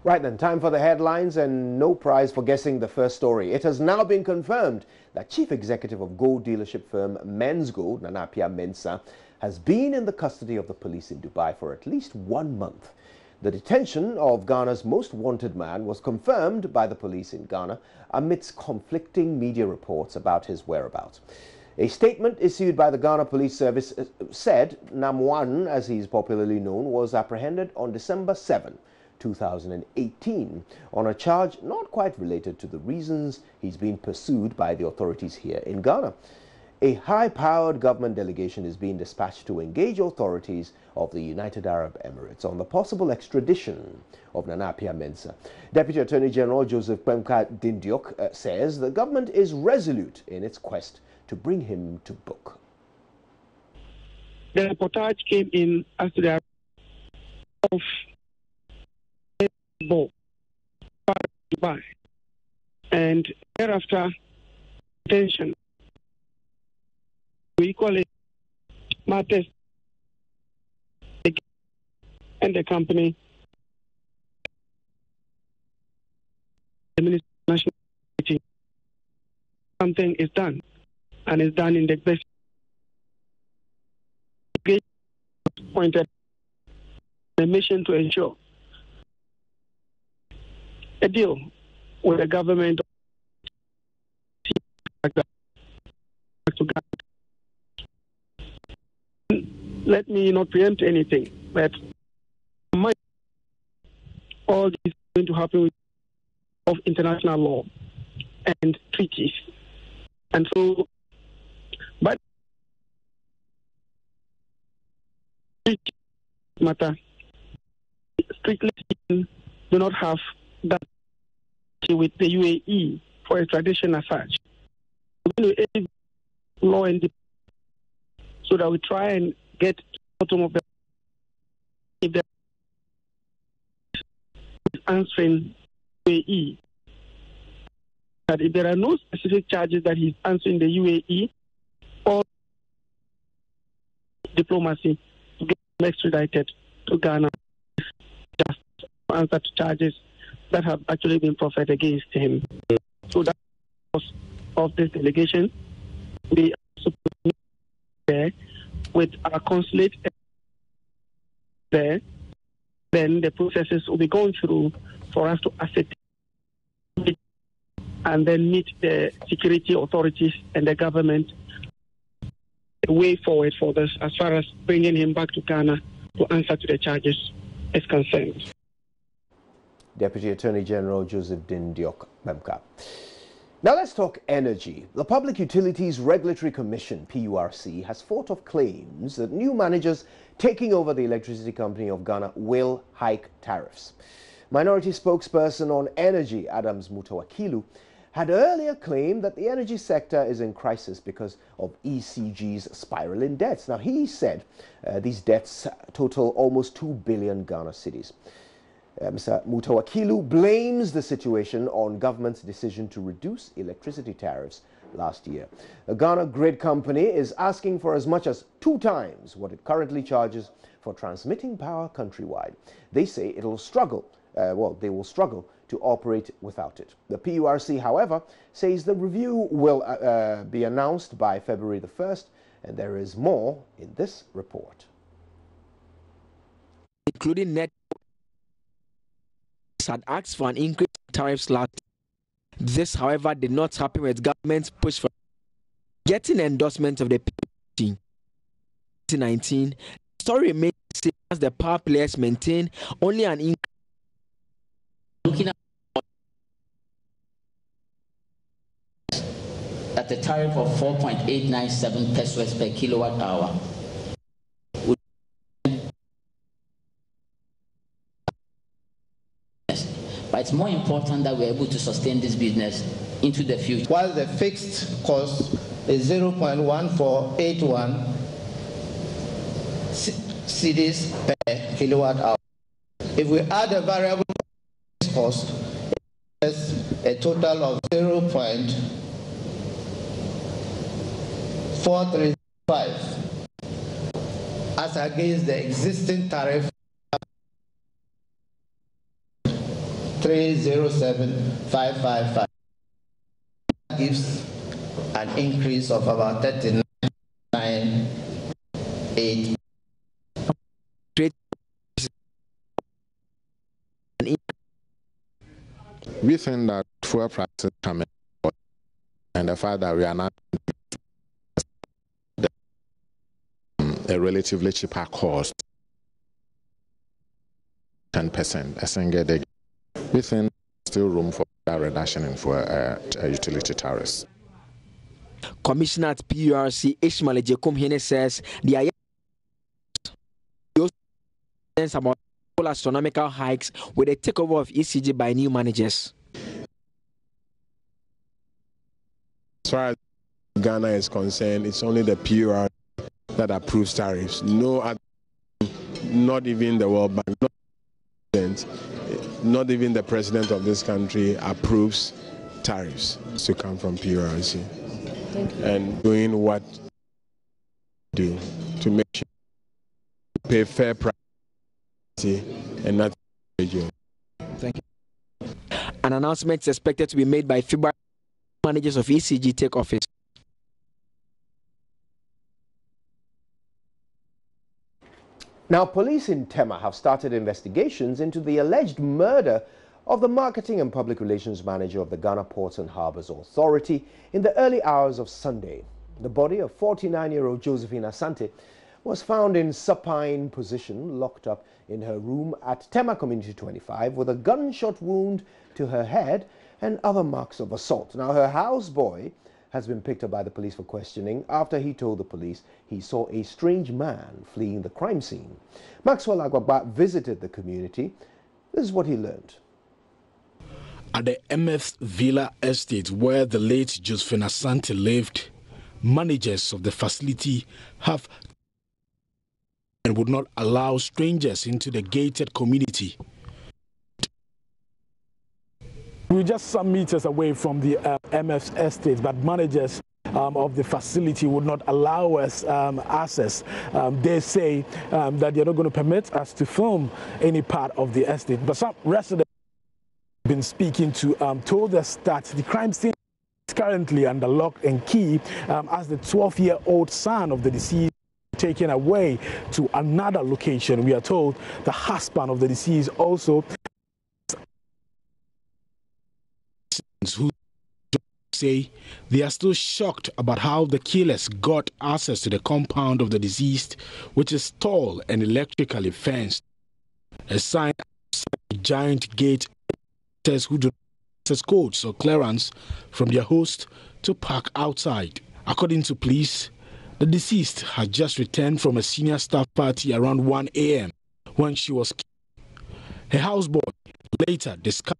Right then, time for the headlines and no prize for guessing the first story. It has now been confirmed that Chief Executive of gold dealership firm Men's Gold, Nana Appiah Mensah, has been in the custody of the police in Dubai for at least 1 month. The detention of Ghana's most wanted man was confirmed by the police in Ghana amidst conflicting media reports about his whereabouts. A statement issued by the Ghana Police Service said Namwan, as he is popularly known, was apprehended on December 7, 2018, on a charge not quite related to the reasons he's been pursued by the authorities here in Ghana. A high-powered government delegation is being dispatched to engage authorities of the United Arab Emirates on the possible extradition of Nana Appiah Mensah. Deputy Attorney General Joseph Kpemka Dindiok says the government is resolute in its quest to bring him to book. The reportage came in as to the of Dubai, and thereafter detention. We call it matters and the company, the Ministry of National Security. Something is done, and is done in the best pointed the mission to ensure a deal with the government to let me not preempt anything, but all this is going to happen with of international law and treaties. And so, but matter strictly do not have that with the UAE for extradition as such. We're going to aid law and so that we try and get to the bottom of the if there is answering UAE. That if there are no specific charges that he's answering the UAE or diplomacy to get him extradited to Ghana, just to answer to charges that have actually been proffered against him. So that was of this delegation. We are there with our consulate there. Then the processes will be going through for us to ascertain and then meet the security authorities and the government the way forward for this as far as bringing him back to Ghana to answer to the charges is concerned. Deputy Attorney General Joseph Dindiok Kpemka. Now let's talk energy. The Public Utilities Regulatory Commission, PURC, has fought off claims that new managers taking over the electricity company of Ghana will hike tariffs. Minority spokesperson on energy, Adams Mutawakilu, had earlier claimed that the energy sector is in crisis because of ECG's spiraling debts. Now, he said these debts total almost 2 billion Ghana cedis. Mr. Mutawakilu blames the situation on government's decision to reduce electricity tariffs last year. The Ghana Grid Company is asking for as much as 2 times what it currently charges for transmitting power countrywide. They say it will struggle. They will struggle to operate without it. The PURC, however, says the review will be announced by February the 1st, and there is more in this report. Including net had asked for an increase in tariffs last year. This, however, did not happen with government's push for getting endorsement of the PUC. In 2019, the story remains the same as the power players maintain only an increase. Looking at the tariff of 4.897 pesos per kilowatt hour. But it's more important that we're able to sustain this business into the future. While the fixed cost is 0.1481 cedis per kilowatt hour. If we add a variable cost, it's a total of 0.435 as against the existing tariff 307,555. That gives an increase of about 39.8. We think that fuel prices come in, and the fact that we are not a relatively cheaper cost, 10%. We think still room for a reduction in fuel utility tariffs. Commissioner at PURC Ishmael Jekumhene says the IAS about astronomical hikes with the takeover of ECG by new managers. As far as Ghana is concerned, it's only the PUR that approves tariffs. No other, not even the World Bank, not even the president of this country approves tariffs to come from PURC. And doing what do to make sure we pay fair price and not region. Thank you. An announcement is expected to be made by February. Managers of ECG take office. Now, police in Tema have started investigations into the alleged murder of the marketing and public relations manager of the Ghana Ports and Harbours Authority in the early hours of Sunday. The body of 49-year-old Josephine Asante was found in supine position, locked up in her room at Tema Community 25 with a gunshot wound to her head and other marks of assault. Now, her houseboy has been picked up by the police for questioning after he told the police he saw a strange man fleeing the crime scene. Maxwell Agbagba visited the community. This is what he learned. At the MF Villa Estate where the late Josephine Asante lived, managers of the facility have and would not allow strangers into the gated community. We're just some meters away from the MF estate, but managers of the facility would not allow us access. They say that they're not going to permit us to film any part of the estate. But some residents have been speaking to told us that the crime scene is currently under lock and key as the 12-year-old son of the deceased taken away to another location. We are told the husband of the deceased also who say they are still shocked about how the killers got access to the compound of the deceased, which is tall and electrically fenced. A sign outside a giant gate says who do not access codes or clearance from their host to park outside. According to police, the deceased had just returned from a senior staff party around 1 a.m. when she was killed. Her houseboy later discovered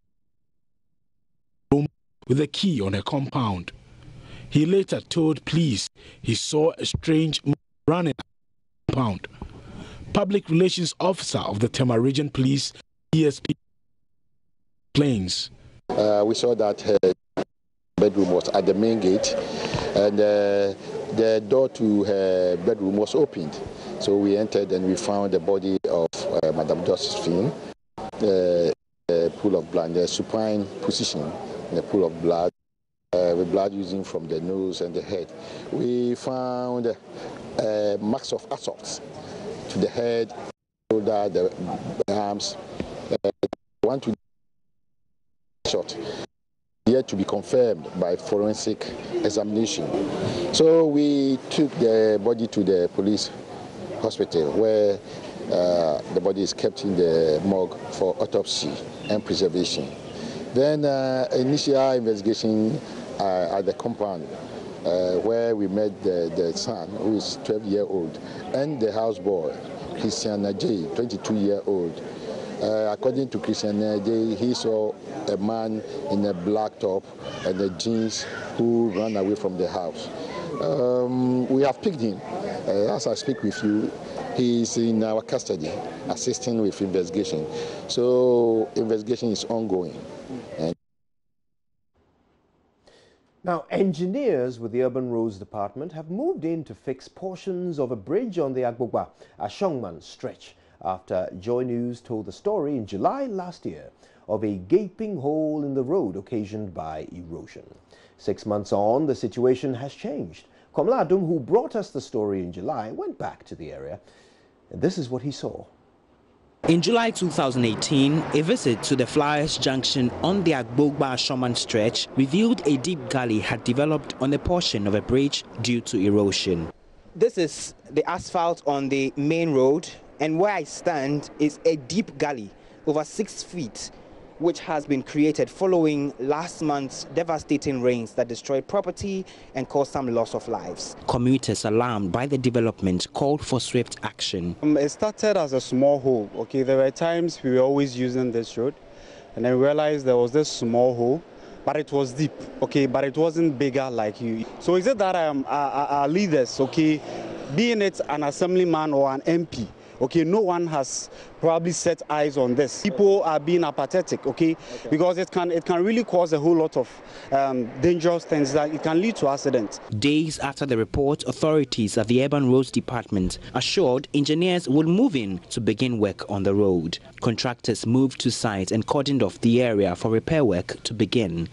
with a key on her compound. He later told police he saw a strange man running the compound. Public Relations Officer of the Tema Region Police, ESP, explains. We saw that her bedroom was at the main gate and the door to her bedroom was opened. So we entered and we found the body of Madame Josephine, a pool of blood, the supine position. In a pool of blood, with blood oozing from the nose and the head. We found marks of assault to the head, shoulder, the arms. One to shot, yet to be confirmed by forensic examination. So we took the body to the police hospital where the body is kept in the morgue for autopsy and preservation. Then initial investigation at the compound where we met the son, who is 12-year-old, and the houseboy, Christian Najay, 22-year-old. According to Christian Najay, he saw a man in a black top and the jeans who ran away from the house. We have picked him. As I speak with you, he is in our custody, assisting with investigation. So investigation is ongoing. Now, engineers with the Urban Roads Department have moved in to fix portions of a bridge on the Agbogba-Ashongman stretch after JoyNews told the story in July last year of a gaping hole in the road occasioned by erosion. 6 months on, the situation has changed. Komla Adum, who brought us the story in July, went back to the area, and this is what he saw. In July 2018, a visit to the Flyers Junction on the Agbogba-Shoman stretch revealed a deep gully had developed on a portion of a bridge due to erosion. This is the asphalt on the main road, and where I stand is a deep gully over 6 feet, which has been created following last month's devastating rains that destroyed property and caused some loss of lives. Commuters alarmed by the development called for swift action. It started as a small hole. Okay, there were times we were always using this road, and then we realized there was this small hole, but it was deep. Okay, but it wasn't bigger like you. So is it that our leaders, okay, being it an assemblyman or an MP, okay, no one has probably set eyes on this. People are being apathetic, okay, because it can really cause a whole lot of dangerous things that it can lead to accidents. Days after the report, authorities at the Urban Roads Department assured engineers would move in to begin work on the road. Contractors moved to site and cordoned off the area for repair work to begin.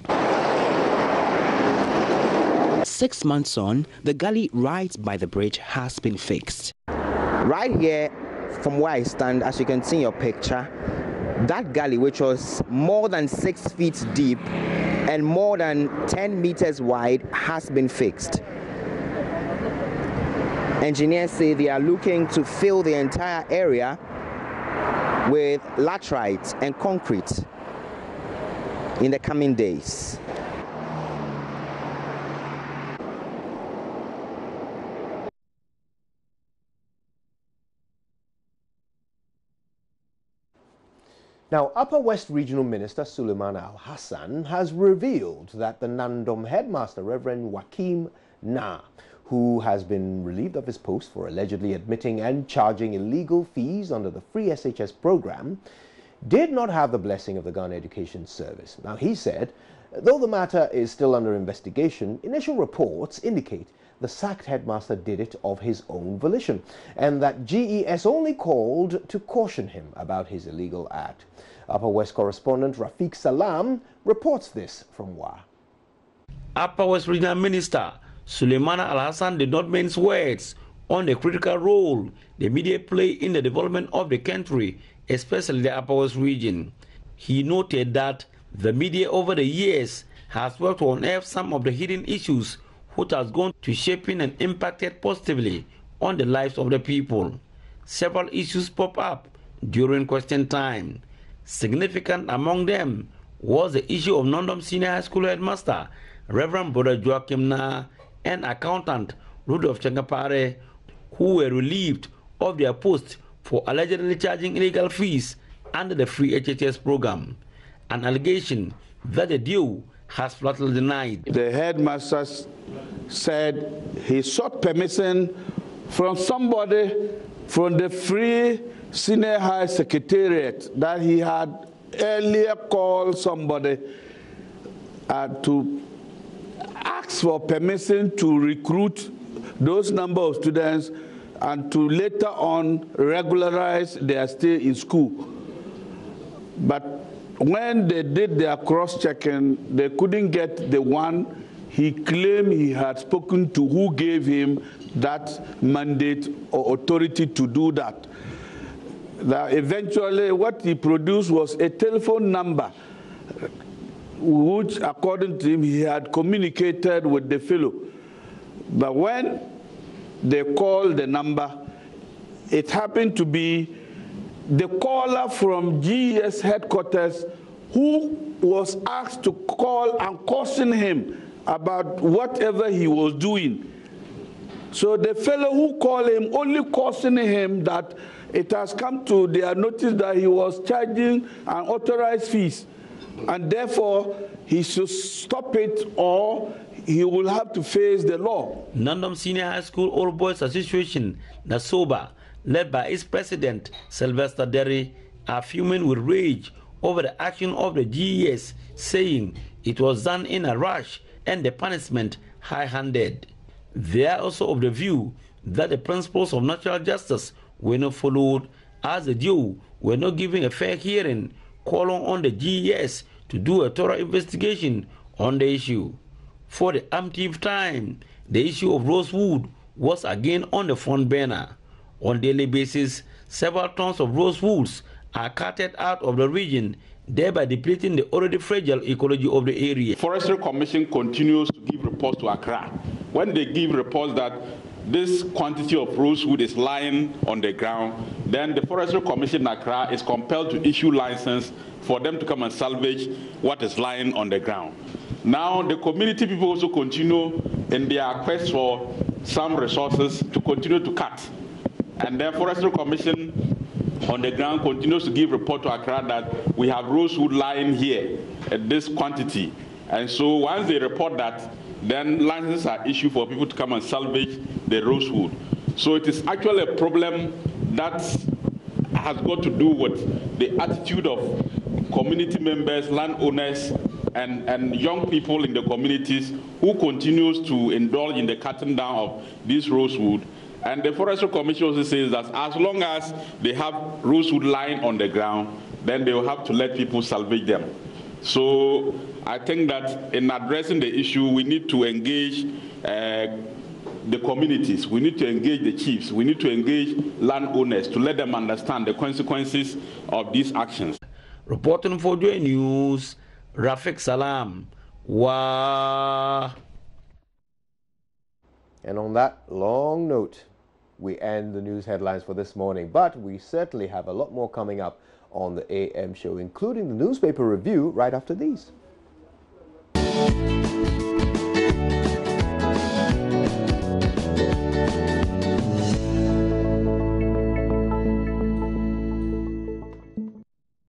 6 months on, the gully right by the bridge has been fixed. Right here, from where I stand, as you can see in your picture, that gully, which was more than 6 feet deep and more than 10 meters wide, has been fixed. Engineers say they are looking to fill the entire area with laterite and concrete in the coming days. Now, Upper West Regional Minister Suleiman Al-Hassan has revealed that the Nandom headmaster, Reverend Wakim Na, who has been relieved of his post for allegedly admitting and charging illegal fees under the free SHS program, did not have the blessing of the Ghana Education Service. Now, he said, though the matter is still under investigation, initial reports indicate the sacked headmaster did it of his own volition, and that GES only called to caution him about his illegal act. Upper West correspondent Rafiq Salam reports this from WA. Upper West Regional Minister Suleiman Al-Hassan did not mince words on the critical role the media play in the development of the country, especially the Upper West region. He noted that the media over the years has worked to unearth some of the hidden issues which has gone to shaping and impacted positively on the lives of the people. Several issues pop up during question time. Significant among them was the issue of Nondom Senior High School headmaster, Reverend Brother Joachim Na, and accountant Rudolph Chengapare, who were relieved of their posts for allegedly charging illegal fees under the free HHS program, an allegation that the DO has flatly denied. The headmaster said he sought permission from somebody from the Free Senior High Secretariat that he had earlier called somebody to ask for permission to recruit those number of students and to later on regularize their stay in school. But when they did their cross-checking, they couldn't get the one he claimed he had spoken to who gave him that mandate or authority to do that. That eventually what he produced was a telephone number which, according to him, he had communicated with the fellow. But when they called the number, it happened to be the caller from GES headquarters who was asked to call and caution him about whatever he was doing. So the fellow who called him only cautioning him that it has come to their notice that he was charging unauthorized fees, and therefore he should stop it or he will have to face the law. Nandom Senior High School Old Boys Association, NASOBA, led by its president, Sylvester Derry, are fuming with rage over the action of the GES, saying it was done in a rush and the punishment high-handed. They are also of the view that the principles of natural justice were not followed as the duo were not given a fair hearing, calling on the GES to do a thorough investigation on the issue. For the umpteenth time, the issue of rosewood was again on the front burner. On daily basis, several tons of rosewoods are carted out of the region, thereby depleting the already fragile ecology of the area. Forestry Commission continues to give reports to Accra. When they give reports that this quantity of rosewood is lying on the ground, then the Forestry Commission in Accra is compelled to issue license for them to come and salvage what is lying on the ground. Now, the community people also continue in their quest for some resources to continue to cut. And the Forestry Commission on the ground continues to give report to Accra that we have rosewood lying here at this quantity. And so once they report that, then licenses are issued for people to come and salvage the rosewood. So it is actually a problem that has got to do with the attitude of community members, landowners, and young people in the communities who continues to indulge in the cutting down of this rosewood. And the Forestry Commission also says that as long as they have rosewood lying on the ground, then they will have to let people salvage them. So I think that in addressing the issue, we need to engage the communities, we need to engage the chiefs, we need to engage landowners to let them understand the consequences of these actions. Reporting for JoyNews, Rafik Salam. Wow. And on that long note, we end the news headlines for this morning. But we certainly have a lot more coming up on the AM show, including the newspaper review right after these.